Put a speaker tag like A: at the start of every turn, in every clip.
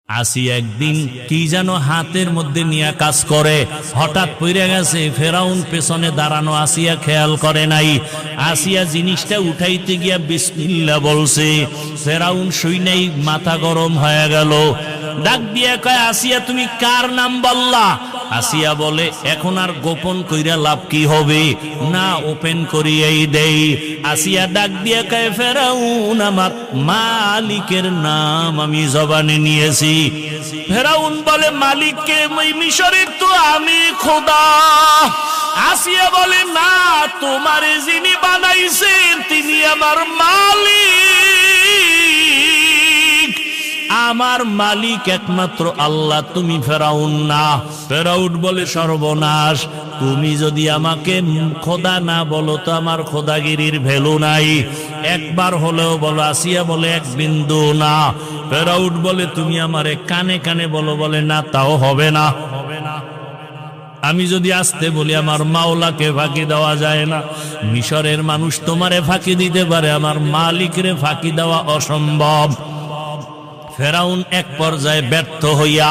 A: আসি একদিন কি যেন হাতের মধ্যে নিয়ে কাজ করে, হঠাৎ পড়ে গেছে। ফেরাউন পেছনে দাঁড়ানো, আসিয়া খেয়াল করে নাই। আসিয়া জিনিসটা উঠাইতে গিয়া বিসমিল্লাহ বলছে। ফেরাউন শুনেই মাথা গরম হয়ে গেল। ডাক দিয়া কয়, আসিয়া তুমি কার নাম বললা? আসিয়া বলে, এখন আর গোপন কইরা লাভ কি হবে, না ওপেন করিয়াই দেই। আসিয়া ডাক দিয়া কয়, ফেরাউন আমার মালিকের নাম আমি জবানে নিয়েছি। ফেরাউন বলে, মালিককে? মিশরের তো আমি খোদা। আসিয়া বলে, না, তোমারে যিনি বানাইছেন তিনি আমার মালিক। আমার মালিক একমাত্র আল্লাহ, তুমি ফেরাউন না। ফেরাউন বলে, সর্বনাশ, তুমি যদি আমাকে খোদা না বলো তো আমার খোদাগিরির ভ্যালু নাই। একবার হলেও বলো। আসিয়া বলে, এক বিন্দু না। ফেরাউন বলে, তুমি আমারে কানে কানে বলো। বলে, না, তাও হবে না। আমি যদি আসতে বলি আমার মাওলাকে ফাঁকি দেওয়া যায় না। মিশরের মানুষ তোমারে ফাঁকি দিতে পারে, আমার মালিকরে ফাঁকি দেওয়া অসম্ভব। ফেরাউন এক পর্যায়ে ব্যর্থ হইয়া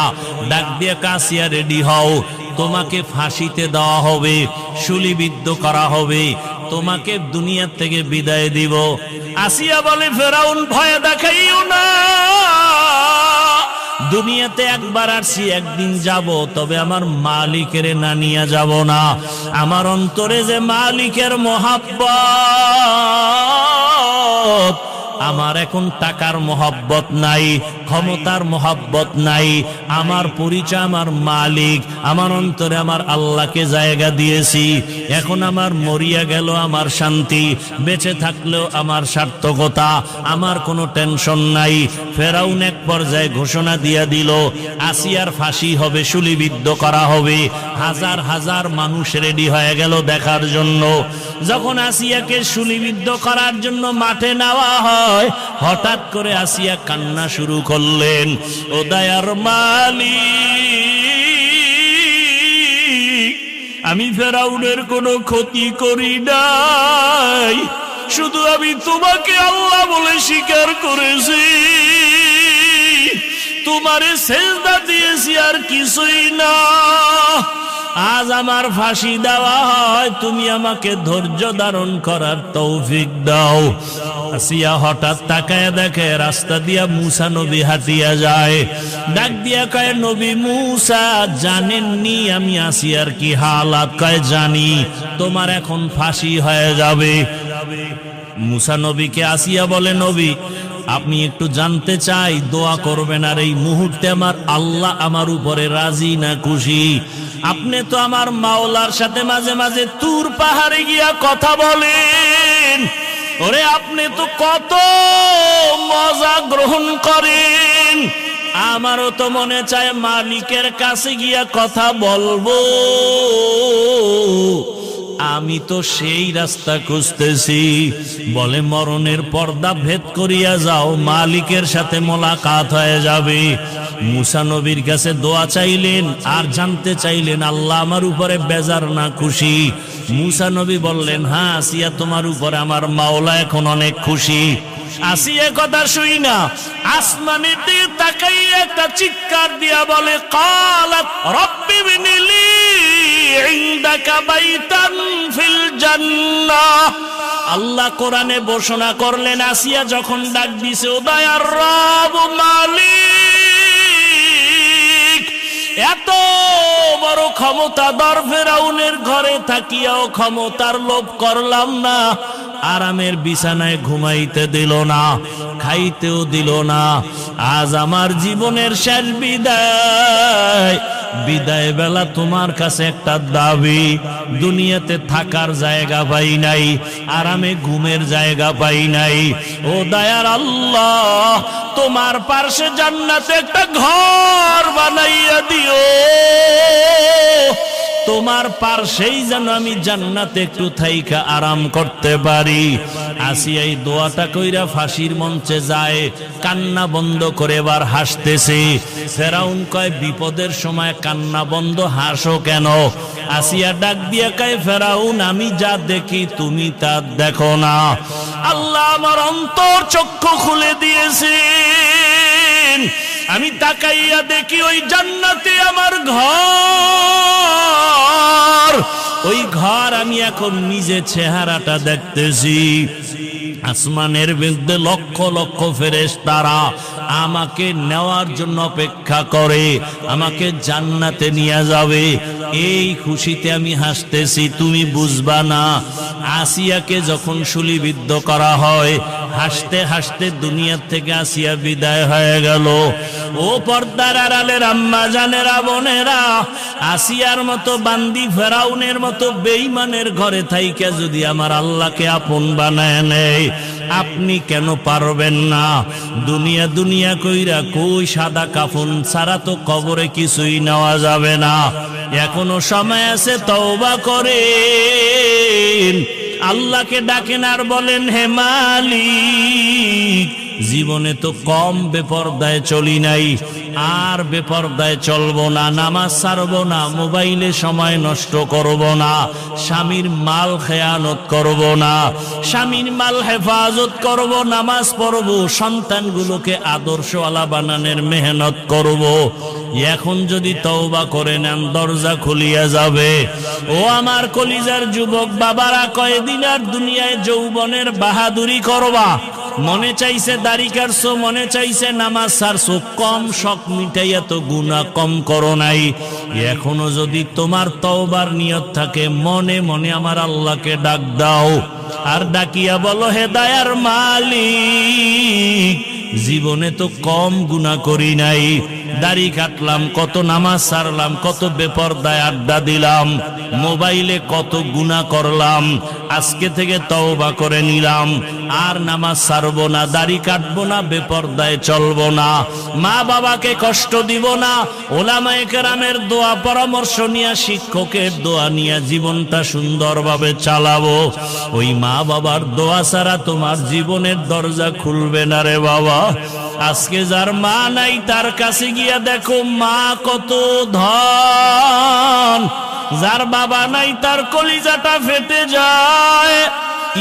A: ডাক দিয়ে, আসিয়া রেডি হও, তোমাকে ফাঁসিতে দেওয়া হবে, শুলিবিদ্ধ করা হবে, তোমাকে দুনিয়া থেকে বিদায় দিব। আসিয়া বলে, ফেরাউন ভয় দেখাইও না, দুনিয়াতে একবার আসছি, একদিন যাব, তবে আমার মালিকের না নিয়ে যাব না। আমার অন্তরে যে মালিকের মহাব্বত, আমার এখন টাকার মহব্বত নাই, ক্ষমতার মহব্বত নাই। আমার পরিচয় আমার মালিক, আমার অন্তরে আমার আল্লাহকে জায়গা দিয়েছি। এখন আমার মরিয়া গেল আমার শান্তি, বেঁচে থাকলেও আমার সার্থকতা, আমার কোনো টেনশন নাই। ফেরাউন এক পর্যায়ে ঘোষণা দিয়া দিল, আসিয়ার ফাঁসি হবে, শুলিবিদ্ধ করা হবে। হাজার হাজার মানুষ রেডি হয়ে গেল দেখার জন্য। যখন আসিয়াকে শুলিবিদ্ধ করার জন্য মাঠে নেওয়া হয়, হঠাৎ করে আসিয়া কান্না শুরু করলেন। ও দয়ার মালিক, আমি ফেরাউনের কোনো ক্ষতি করি নাই, শুধু আমি তোমাকে আল্লাহ বলে স্বীকার করেছি, তোমারে সেজদা দিয়েছি, আর কিছুই না। আজ আমার ফাঁসি দেওয়া হয়, তুমি আমাকে ধৈর্য ধারণ করার তৌফিক দাও। আসিয়া হঠাৎ তাকায় দেখে রাস্তা দিয়া মুসা নবী হাঁটিয়া যায়। ডাক দিয়া কয়, নবী মুসা, জানেননি আমি আসিয়ার কি হালাত? কয়, জানি, তোমার এখন ফাঁসি হয়ে যাবে। মুসা নবীকে আসিয়া বলে, নবী, আপনি একটু জানতে চাই, দোয়া করবেন, আর এই মুহূর্তে আমার আল্লাহ আমার উপরে রাজি না খুশি? আপনি তো আমার মাওলার সাথে মাঝে মাঝে তুর পাহাড়ে গিয়া কথা বলেন, ওরে আপনি তো কত মজা গ্রহণ করেন। আমারও তো মনে চায় মালিকের কাছে গিয়া কথা বলবো। আমি তো সেই রাস্তা খুঁজতেছি। বলে, মরণের পর্দা ভেদ করিয়া যাও, মালিকের সাথে মোলাকাত হয়ে যাবে। মুসা নবীর কাছে দোয়া চাইলেন আর জানতে চাইলেন আল্লাহ আমার উপরে বেজার না খুশি? মুসা নবী বললেন, হ্যাঁ আসিয়া, তোমার উপরে আমার মাওলা এখন অনেক খুশি। আসিয়া কথা শুই না আসমানের দিকে তাকাইয়া একটা চিৎকার দিয়া বলে, কালাত রব্বি বিনিলি ইনদাকা বাইতান ফিল জান্নাহ। আল্লাহ কোরআনে ঘোষণা করলেন, আসিয়া যখন ডাক দিছে, ও দয়ার রব মালিক, এত বড় ক্ষমতাধর ফেরাউনের ঘরে থাকিয়াও ক্ষমতার লোভ করলাম না, আরামের বিছানায় ঘুমাইতে দিল না, খাইতেও দিল না। আজ আমার জীবনের শেষ বিদায়, বিদায় বেলা তোমার কাছে একটা দাবি, দুনিয়াতে থাকার জায়গা পাই নাই, আরামে ঘুমের জায়গা পাই নাই। ও দয়ার আল্লাহ, তোমার পার্শ্বে জান্নাতে একটা ঘর বানাইয়া দিও, তোমার পার্শ্বেই যেন আমি জান্নাতে একটু থাইকা আরাম করতে পারি। আসিয়া এই দোয়াটা কইরা ফাঁসির মঞ্চে যায়, কান্না বন্ধ করে এবার হাসতেছে। ফেরাউন কয়, বিপদের সময় কান্না বন্ধ, হাসো কেন? আসিয়া ডাক দিয়া কয়, ফেরাউন, আমি যা দেখি তুমি তা দেখো না। আল্লাহ আমার অন্তর চক্ষু খুলে দিয়েছে। আমি তাকাইয়া দেখি ওই জান্নাতে আমার ঘর, ওই ঘর আমি এখন নিজে চেহারাটা দেখতেছি। আসমানের বিরুদ্ধে লক্ষ লক্ষ ফেরেশতারা আমাকে নেওয়ার জন্য অপেক্ষা করে, আমাকে জান্নাতে নিয়ে যাবে। এই খুশিতে আমি হাসতেছি, তুমি বুঝবা না। আসিয়াকে যখন শুলিবিদ্ধ করা হয়, হাসতে হাসতে দুনিয়ার থেকে আসিয়া বিদায় হয়ে গেল। ও পর্দার আড়ালের আম্মা জানেরা, বোনেরা, আসিয়ার মতো বান্দি, ফেরাউনের মতো বেঈমানের ঘরে থাইকা যদি আমার আল্লাহকে আপন বানায় নেয়, আপনি কেন পারবেন না? দুনিয়া দুনিয়া কইরা কই সাদা কাফন ছাড়া তো কবরে কিছুই নেওয়া যাবে না। এখনো সময় আছে, তওবা করেন, আল্লাহকে ডাকেন আর বলেন, হে মালিক, জীবনে তো কম বেপরদায় চলি নাই, আর বেপরদায় চলবো না, নামাজ ছাড়বো না, মোবাইলে সময় নষ্ট করব না, স্বামীর মাল খেয়ানত করব না, স্বামীর মাল হেফাজত করব, নামাজ পড়ব, সন্তানগুলোকে আদর্শওয়ালা বানানোর মেহনত করব। এখন যদি তওবা করে নেন, দরজা খুলিয়া যাবে। ও আমার কলিজার যুবক বাবারা, কয়দিন আর দুনিয়ায় যৌবনের বাহাদুরি করবা? মনে চাইছে দাড়ি কাটছো, মনে চাইছে নামাজ ছাড়ছো, কম শখ মিটাইয়া তো গুনাহ কম করো নাই। এখনো যদি তোমার তওবার নিয়ত থাকে, মনে মনে আমার আল্লাহকে ডাক দাও, আর ডাকিয়া বলো, হে দয়ার মালিক, জীবনে তো কম গুনাহ করি নাই, দাড়ি কাটলাম, কত নামাজ ছাড়লাম, কত বেপরদায় আড্ডা দিলাম, মোবাইলে কত গুনাহ করলাম, আজকে থেকে তওবা করে নিলাম, আর নামাজ ছাড়বো না, দাড়ি কাটবো না, বেপরদায় চলবো না, মা বাবাকে কষ্ট দিব না, ওলামায়ে কেরামের দোয়া পরামর্শ নিয়ে, শিক্ষকের দোয়া নিয়ে জীবনটা সুন্দরভাবে চালাবো। ওই মা বাবার দোয়া ছাড়া তোমার জীবনের দরজা খুলবে না রে বাবা। আজকে যার মা নাই, তার কাছে গিয়া দেখো মা কত ধন। যার বাবা নাই, তার কলিজাটা ফেটে যায়।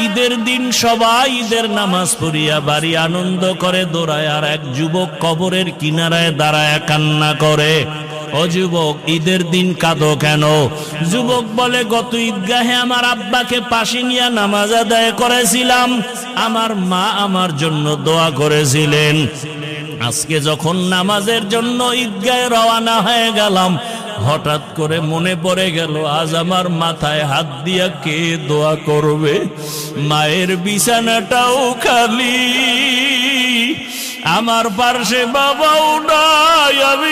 A: ঈদের দিন সবাই ঈদের নামাজ পড়িয়া বাড়ি আনন্দ করে দৌড়ায়, আর এক যুবক কবরের কিনারায় দাঁড়ায় কান্না করে। ও যুবক, ঈদের দিন কাঁদো কেন? যুবক বলে, গত ঈদগাহে আমার আব্বাকে পাশে নিয়ে নামাজ আদায় করেছিলাম, আমার মা আমার জন্য দোয়া করেছিলেন। আজকে যখন নামাজের জন্য ঈদগাহে রওনা হয়ে গেলাম, হঠাৎ করে মনে পড়ে গেল, আজ আমার মাথায় হাত দিয়া কে দোয়া করবে? মায়ের বিছানাটাও খালি, আমার পার্শ্বে বাবাও নাই, আমি